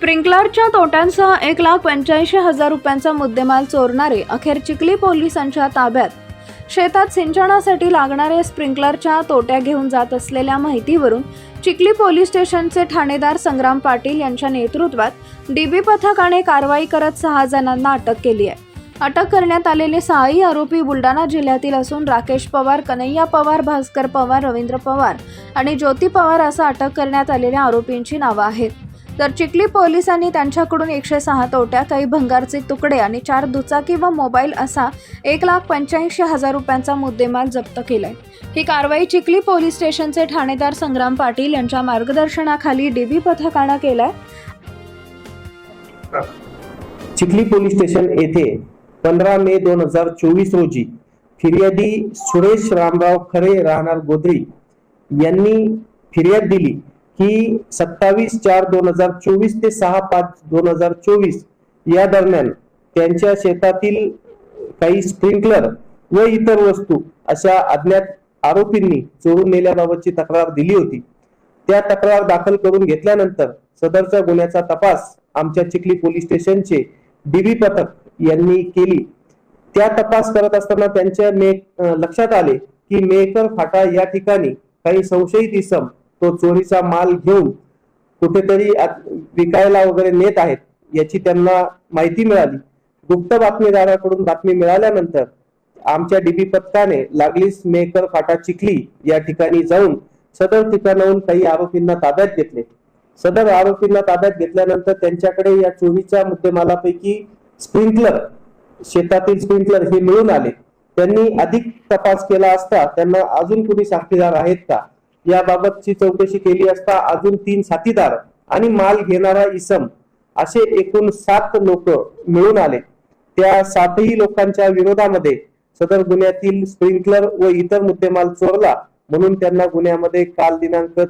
स्प्रिंकलरच्या तोट्यांसह 1,85,000 रुपयांचा मुद्देमाल चोरणारे अखेर चिखली पोलिसांच्या ताब्यात. शेतात सिंचनासाठी लागणारे स्प्रिंकलरच्या तोट्या घेऊन जात असलेल्या माहितीवरून चिखली पोलीस स्टेशनचे ठाणेदार संग्राम पाटील यांच्या नेतृत्वात डीबी पथकाने कारवाई करत 6 जणांना अटक केली आहे. अटक करण्यात आलेले 6ही आरोपी बुलढाणा जिल्ह्यातील असून राकेश पवार, कन्हैया पवार, भास्कर पवार, रवींद्र पवार आणि ज्योती पवार असं अटक करण्यात आलेल्या आरोपींची नावं आहेत. तर चिखली पोलिसांनी त्यांच्याकडून 106 तोट्या, काही भंगारचे तुकडे आणि 4 दुचाकी व मोबाईल असा 1,85,000 रुपयांचा मुद्देमाल जप्त केलाय. ही कारवाई चिखली पोलीस स्टेशनचे ठाणेदार संग्राम पाटील यांच्या मार्गदर्शनाखाली डीबी पथकाने केलाय. चिखली पोलीस स्टेशन येथे 15 मे 2024 रोजी फिर्यादी सुरेश रामराव खरे राहणार गोधरी यांनी फिर्याद दिली की 27/4/2024 ते 6/5/2024 या दरम्यान त्यांच्या शेतातील काही स्प्रिंकलर व इतर वस्तू अशा अज्ञात आरोपींनी चोरून नेल्याबाबतची तक्रार दिली होती. त्या तक्रार दाखल करून घेतल्यानंतर सदरच्या गुन्ह्याचा तपास आमच्या चिखली पोलीस स्टेशनचे डीबी पथक यांनी केली. त्या तपास करत असताना त्यांच्या लक्षात आले की मेकर फाटा या ठिकाणी काही संशयित इसम तो चोरीचा माल घेऊन कुठेतरी विकायला वगैरे नेत आहेत याची त्यांना माहिती मिळाली. गुप्त बातमीदाराकडून बातमी मिळाल्यानंतर आमच्या डीबी पथकाने लागलीच मेकर फाटा चिखली या ठिकाणी जाऊन सदर ठिकाणाहून काही आरोपींना ताब्यात घेतले. सदर आरोपींना ताब्यात घेतल्यानंतर त्यांच्याकडे या चोरीच्या मुद्देमालापैकी स्प्रिंकलर, शेतातील स्प्रिंकलर हे मिळून आले. त्यांनी अधिक तपास केला असता त्यांना अजून कुणी साक्षीदार आहेत का याबाबतची चौकशी केली असता अजून 3 साथीदार आणि माल घेणारा इसम असे एकूण 7 लोक मिळून आले. त्या 7ही लोकांच्या विरोधामध्ये सदर गुन्ह्यातील स्प्रिंकलर व इतर मुद्देमाल चोरला म्हणून त्यांना गुन्ह्यामध्ये काल दिनांक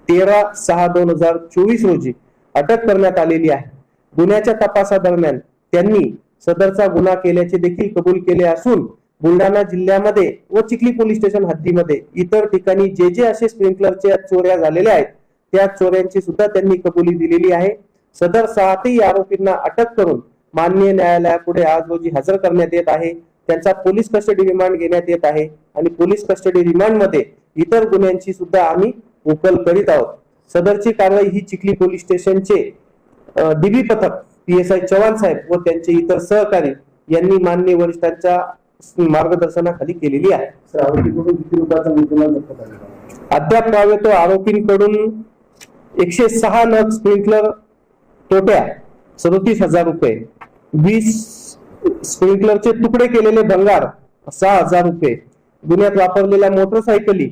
13/6/2024 रोजी अटक करण्यात आलेली आहे. गुन्ह्याच्या तपासादरम्यान त्यांनी सदरचा गुन्हा केल्याचे देखील कबूल केले असून बुलढाणा जिल्ह्यामध्ये व चिखली पोलीस स्टेशन हद्दीमध्ये इतर ठिकाणी जे असे स्प्रिंकलरच्या चोऱ्या झालेल्या आहेत त्या चोऱ्यांची सुद्धा त्यांनी कबुली दिलेली आहे. सदर 7ही आरोपींना अटक करून माननीय न्यायालयापुढे आज रोजी हजर करण्यात येत आहे. त्यांचा पोलीस कस्टडी रिमांड घेण्यात येत आहे आणि पोलीस कस्टडी रिमांड मध्ये इतर गुन्ह्यांची सुद्धा आम्ही उकल करीत आहोत. सदरची कारवाई ही चिखली पोलीस स्टेशनचे डीबी पथक PSI चव्हाण साहेब व त्यांचे इतर सहकारी यांनी माननीय वरिष्ठांच्या मार्गदर्शनाखाली केलेली आहे. अद्याप तो आरोपींकडून 106 नग स्प्रिंकलर तोट्या 37,000 रुपये, 20 स्प्रिंकलरचे तुकडे केलेले भंगार 6,000 रुपये, गुन्ह्यात वापरलेल्या मोटरसायकली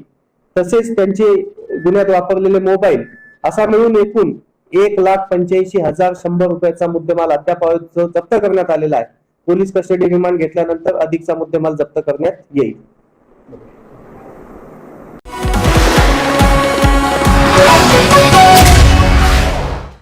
तसेच त्यांचे गुन्ह्यात वापरलेले मोबाईल असा मिळून एकूण 1,85,100 रुपयाचा मुद्देमाल अद्याप जप्त करण्यात आलेला आहे. पोलीस कस्टडी रिमांड घेतल्यानंतर अधिकचा मुद्देमाल जप्त करण्यात येईल.